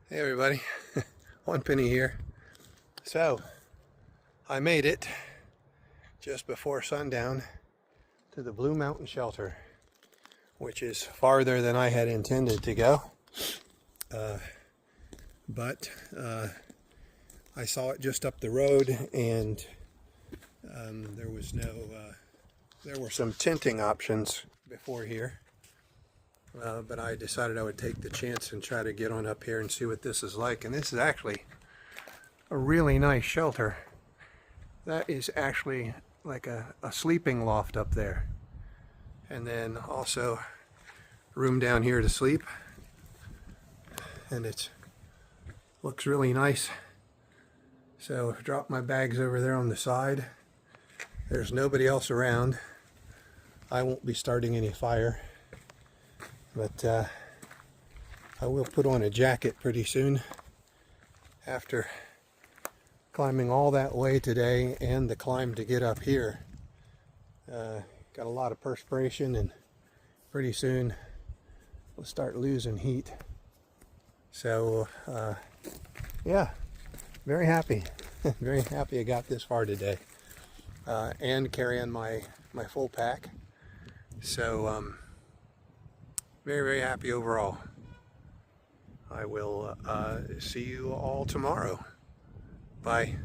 Hey everybody, One Penny here. So, I made it just before sundown to the Blue Mountain Shelter, which is farther than I had intended to go. But I saw it just up the road, and there was no, there were some tenting options before here. But I decided I would take the chance and try to get on up here and see what this is like. And this is actually a really nice shelter. That is actually like a sleeping loft up there. And then also room down here to sleep. And it looks really nice. So I've dropped my bags over there on the side. There's nobody else around. I won't be starting any fire. But I will put on a jacket pretty soon after climbing all that way today and the climb to get up here. Got a lot of perspiration, and pretty soon we'll start losing heat. So yeah, very happy. Very happy I got this far today, and carrying my full pack. So very happy overall. I will see you all tomorrow. Bye.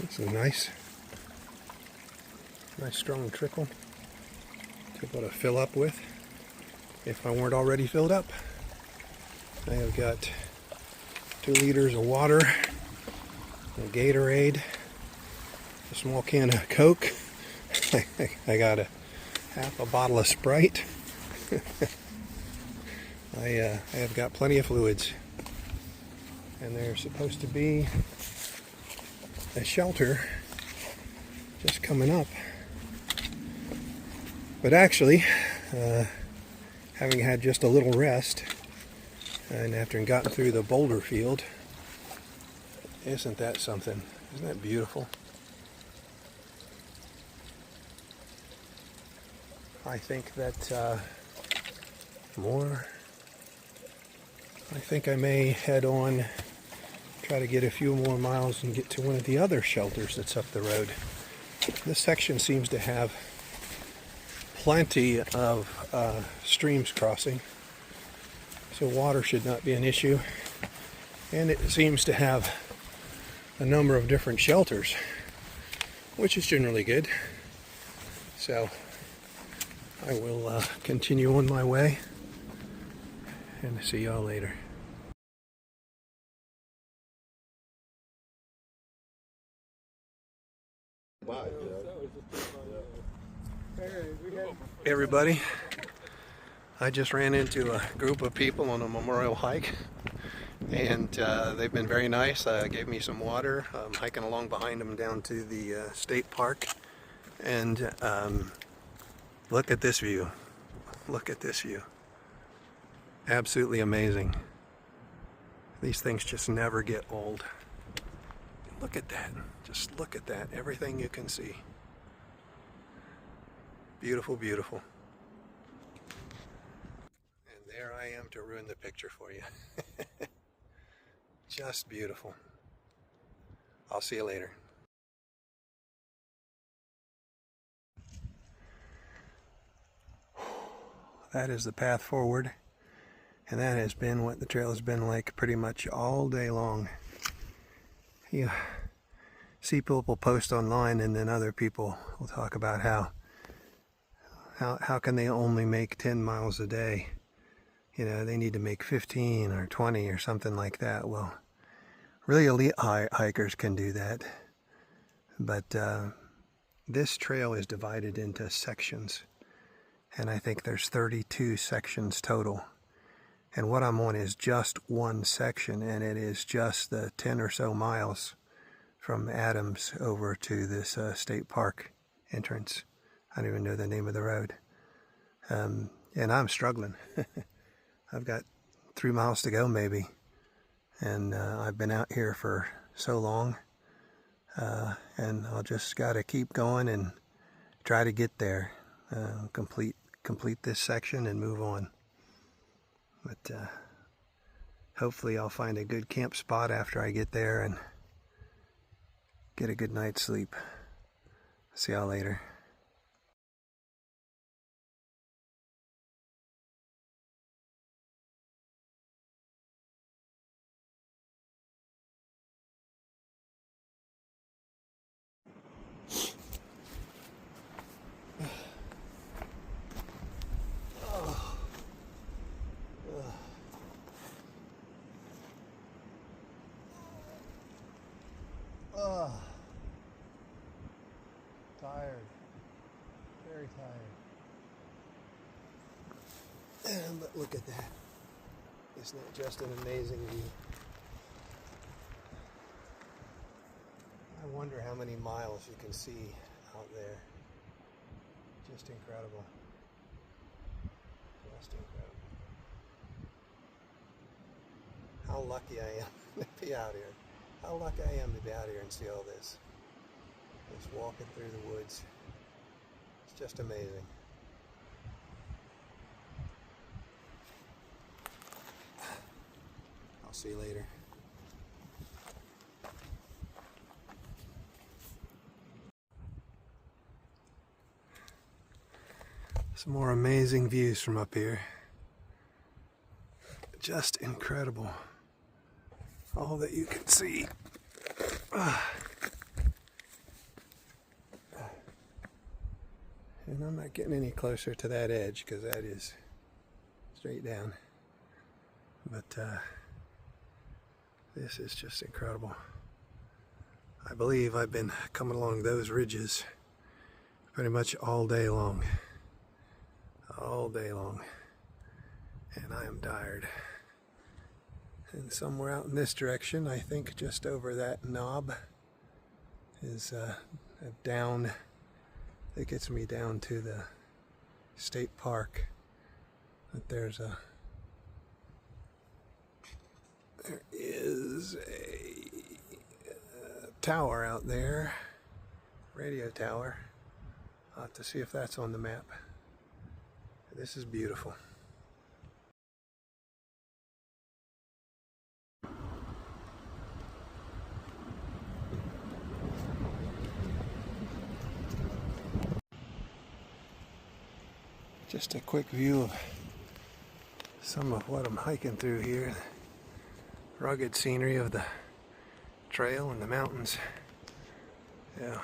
It's a nice strong trickle to be able to fill up with if I weren't already filled up. I have got 2 liters of water, a Gatorade, a small can of Coke. I got half a bottle of Sprite. I have got plenty of fluids, and there's supposed to be a shelter just coming up. But actually, having had just a little rest, and after gotten through the boulder field, isn't that something? Isn't that beautiful? I think that I think I may head on, try to get a few more miles and get to one of the other shelters that's up the road. This section seems to have plenty of streams crossing, so water should not be an issue. And it seems to have a number of different shelters, which is generally good. So I will continue on my way, and see y'all later. Hey everybody, I just ran into a group of people on a memorial hike, and they've been very nice. Gave me some water. I'm hiking along behind them down to the state park, and look at this view. Look at this view. Absolutely amazing. These things just never get old. Look at that. Just look at that. Everything you can see. Beautiful, beautiful. And there I am to ruin the picture for you. Just beautiful. I'll see you later. That is the path forward, and that has been what the trail has been like pretty much all day long. You see people post online, and then other people will talk about how can they only make 10 miles a day? You know, they need to make 15 or 20 or something like that. Well, really elite hikers can do that, but This trail is divided into sections, and I think there's 32 sections total. And what I'm on is just one section, and it is just the 10 or so miles from Adams over to this state park entrance. I don't even know the name of the road. And I'm struggling. I've got 3 miles to go maybe, and I've been out here for so long, and I'll just gotta keep going and try to get there, complete this section and move on. But hopefully I'll find a good camp spot after I get there and get a good night's sleep. See y'all later. Tired. Very tired. But look at that. Isn't it just an amazing view? I wonder how many miles you can see out there. Just incredible. Just incredible. How lucky I am to be out here. How lucky I am to be out here and see all this. Just walking through the woods. It's just amazing. I'll see you later. Some more amazing views from up here. Just incredible. All that you can see. And I'm not getting any closer to that edge because that is straight down. But this is just incredible. I believe I've been coming along those ridges pretty much all day long. All day long. And I am tired. And somewhere out in this direction, I think just over that knob is a down that gets me down to the state park. But there is a tower out there, radio tower. I'll have to see if that's on the map. This is beautiful. Just a quick view of some of what I'm hiking through here. Rugged scenery of the trail and the mountains. Yeah.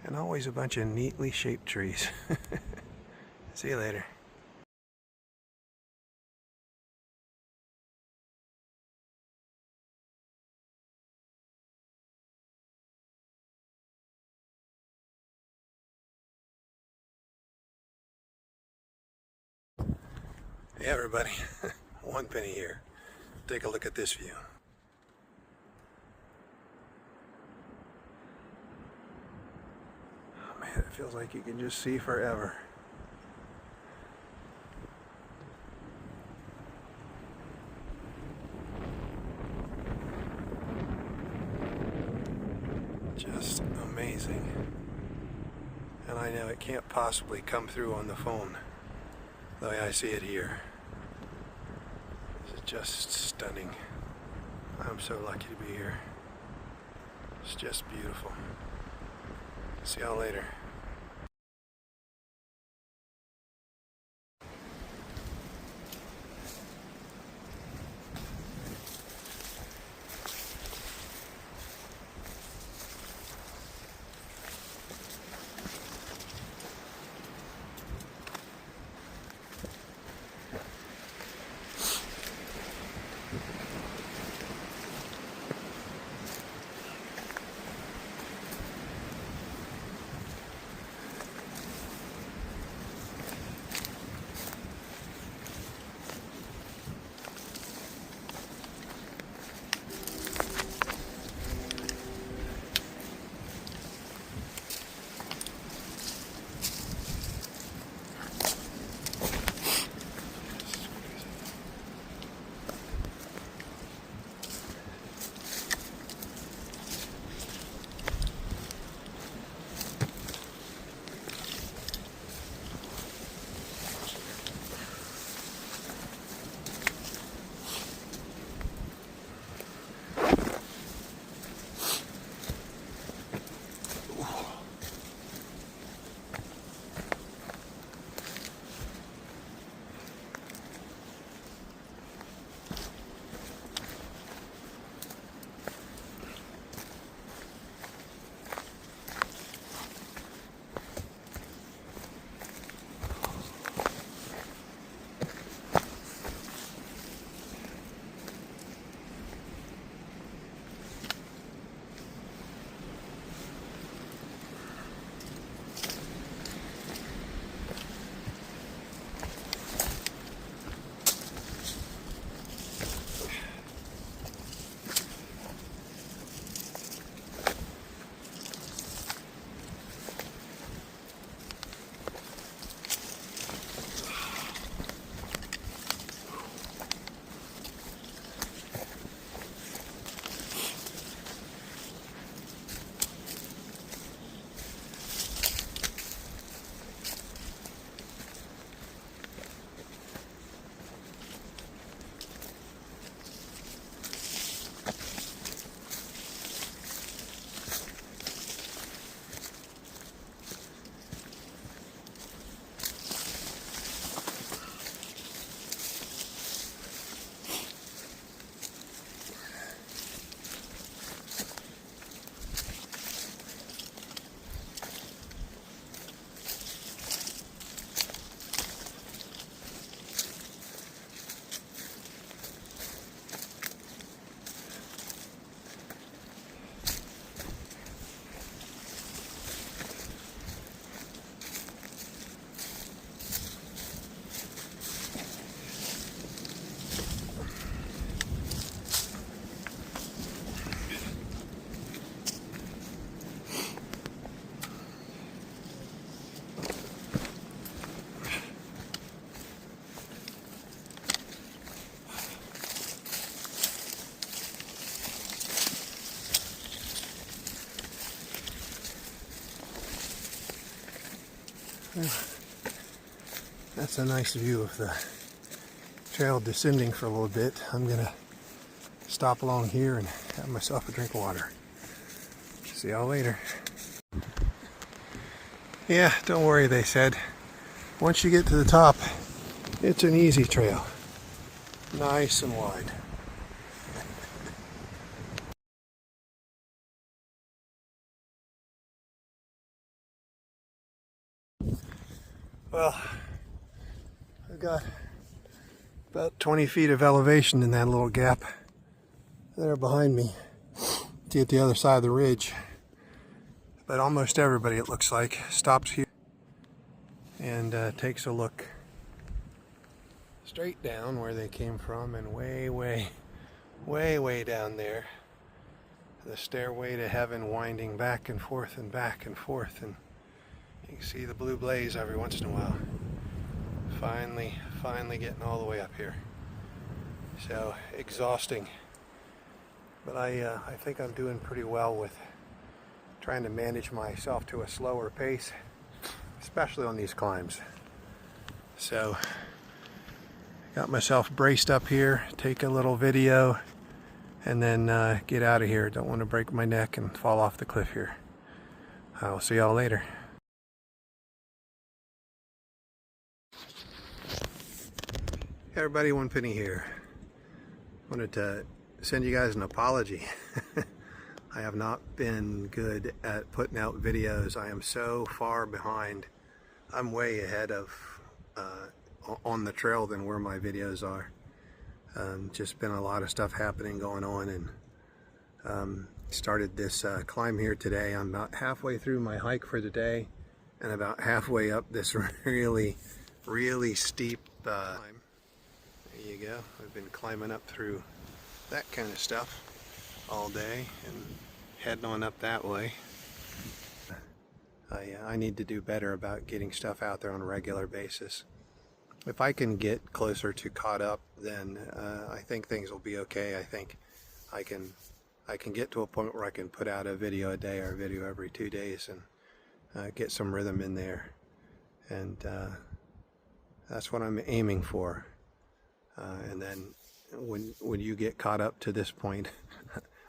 And always a bunch of neatly shaped trees. See you later. Hey everybody, One Penny here. Take a look at this view. Oh man, it feels like you can just see forever. Just amazing. And I know it can't possibly come through on the phone the way I see it here. This is just stunning. I'm so lucky to be here. It's just beautiful. See y'all later. That's a nice view of the trail descending for a little bit. I'm gonna stop along here and have myself a drink of water. See y'all later. Yeah, don't worry, they said. Once you get to the top, it's an easy trail. Nice and wide. Well, I've got about 20 feet of elevation in that little gap there behind me to get the other side of the ridge. But almost everybody, it looks like, stops here and takes a look straight down where they came from and way down there. The stairway to heaven winding back and forth and back and forth, and you can see the blue blaze every once in a while. Finally getting all the way up here. So exhausting, but I think I'm doing pretty well with trying to manage myself to a slower pace, especially on these climbs. So got myself braced up here, take a little video, and then get out of here. Don't want to break my neck and fall off the cliff here. I'll see y'all later. Hey everybody, One Penny here. Wanted to send you guys an apology. I have not been good at putting out videos. I am so far behind. I'm way ahead of on the trail than where my videos are. Just been a lot of stuff happening going on, and started this climb here today. I'm about halfway through my hike for the day and about halfway up this really steep climb. There you go. I've been climbing up through that kind of stuff all day and heading on up that way. I need to do better about getting stuff out there on a regular basis. If I can get closer to caught up, then I think things will be okay. I think I can get to a point where I can put out a video a day or a video every 2 days and get some rhythm in there. And that's what I'm aiming for. And then when you get caught up to this point,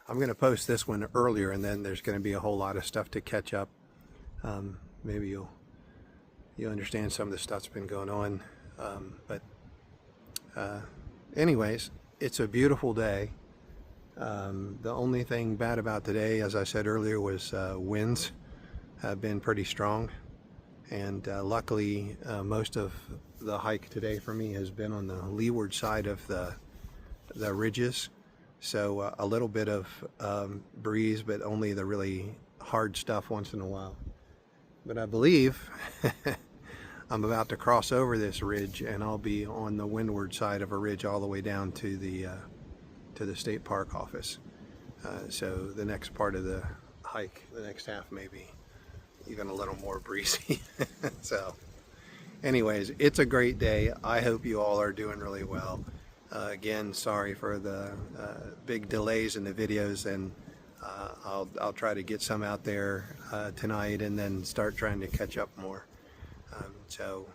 I'm going to post this one earlier, and then there's going to be a whole lot of stuff to catch up. Maybe you'll understand some of the stuff that's been going on. Anyways, it's a beautiful day. The only thing bad about today, as I said earlier, was winds have been pretty strong. And luckily, most of the hike today for me has been on the leeward side of the ridges. So a little bit of breeze, but only the really hard stuff once in a while. But I believe I'm about to cross over this ridge, and I'll be on the windward side of a ridge all the way down to the state park office. So the next part of the hike, the next half, maybe even a little more breezy. So anyways, it's a great day. I hope you all are doing really well. Again, sorry for the big delays in the videos, and I'll try to get some out there tonight and then start trying to catch up more. So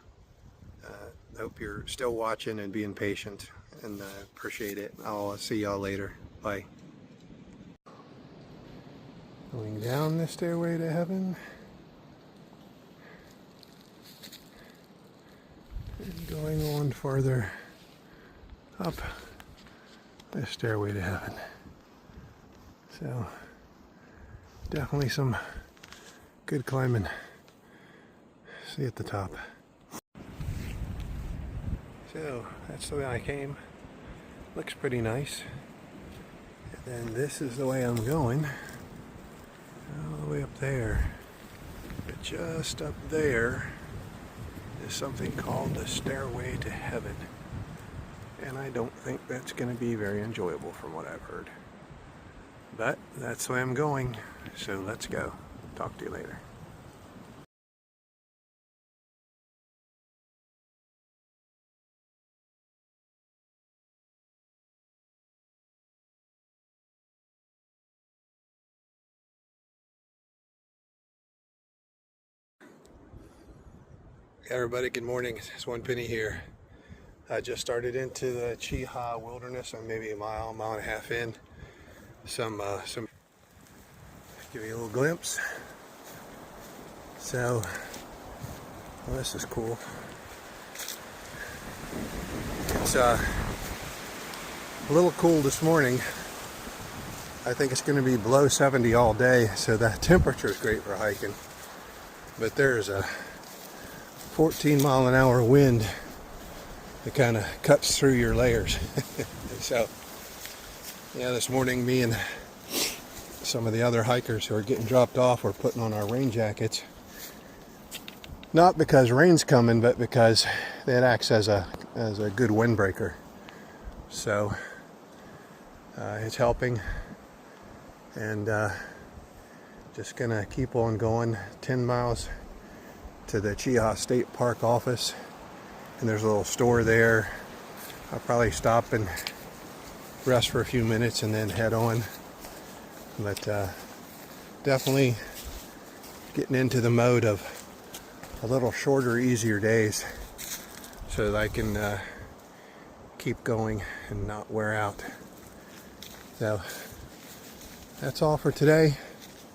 hope you're still watching and being patient, and appreciate it. I'll see y'all later. Bye. Going down the stairway to heaven. And going on farther up the stairway to heaven. So definitely some good climbing. See you at the top. So that's the way I came. Looks pretty nice. And then this is the way I'm going. All the way up there. But just up there is something called the Stairway to Heaven. And I don't think that's going to be very enjoyable from what I've heard. But that's the way I'm going. So let's go. Talk to you later. Everybody, good morning. It's One Penny here. I just started into the Cheha wilderness. I'm maybe a mile and a half in. Some give you a little glimpse. So, well, this is cool. It's a little cool this morning. I think it's going to be below 70 all day, so the temperature is great for hiking. But there's a 14-mile-an-hour wind that kind of cuts through your layers. So, yeah, this morning me and some of the other hikers who are getting dropped off were putting on our rain jackets. Not because rain's coming, but because it acts as a good windbreaker. So it's helping, and just gonna keep on going. 10 miles to the Cheha State Park office, and there's a little store there. I'll probably stop and rest for a few minutes and then head on. But definitely getting into the mode of a little shorter, easier days so that I can keep going and not wear out. So that's all for today.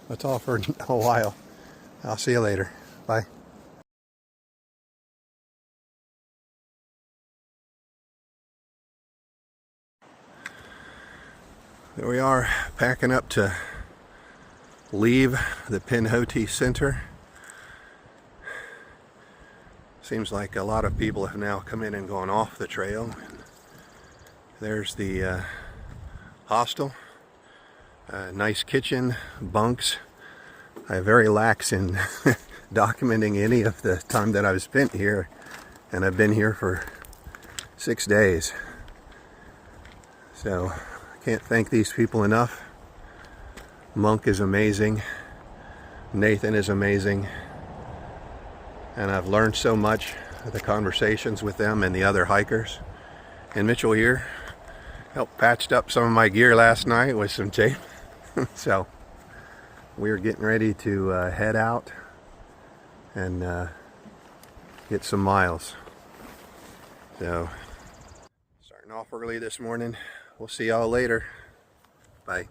That's all for a while. I'll see you later. Bye. There we are, packing up to leave the Pinhoti Center. Seems like a lot of people have now come in and gone off the trail. There's the hostel. Nice kitchen, bunks. I'm very lax in documenting any of the time that I've spent here, and I've been here for 6 days. So I can't thank these people enough. Monk is amazing. Nathan is amazing. And I've learned so much with the conversations with them and the other hikers. And Mitchell here helped patched up some of my gear last night with some tape. So we're getting ready to head out and get some miles. So starting off early this morning. We'll see y'all later. Bye.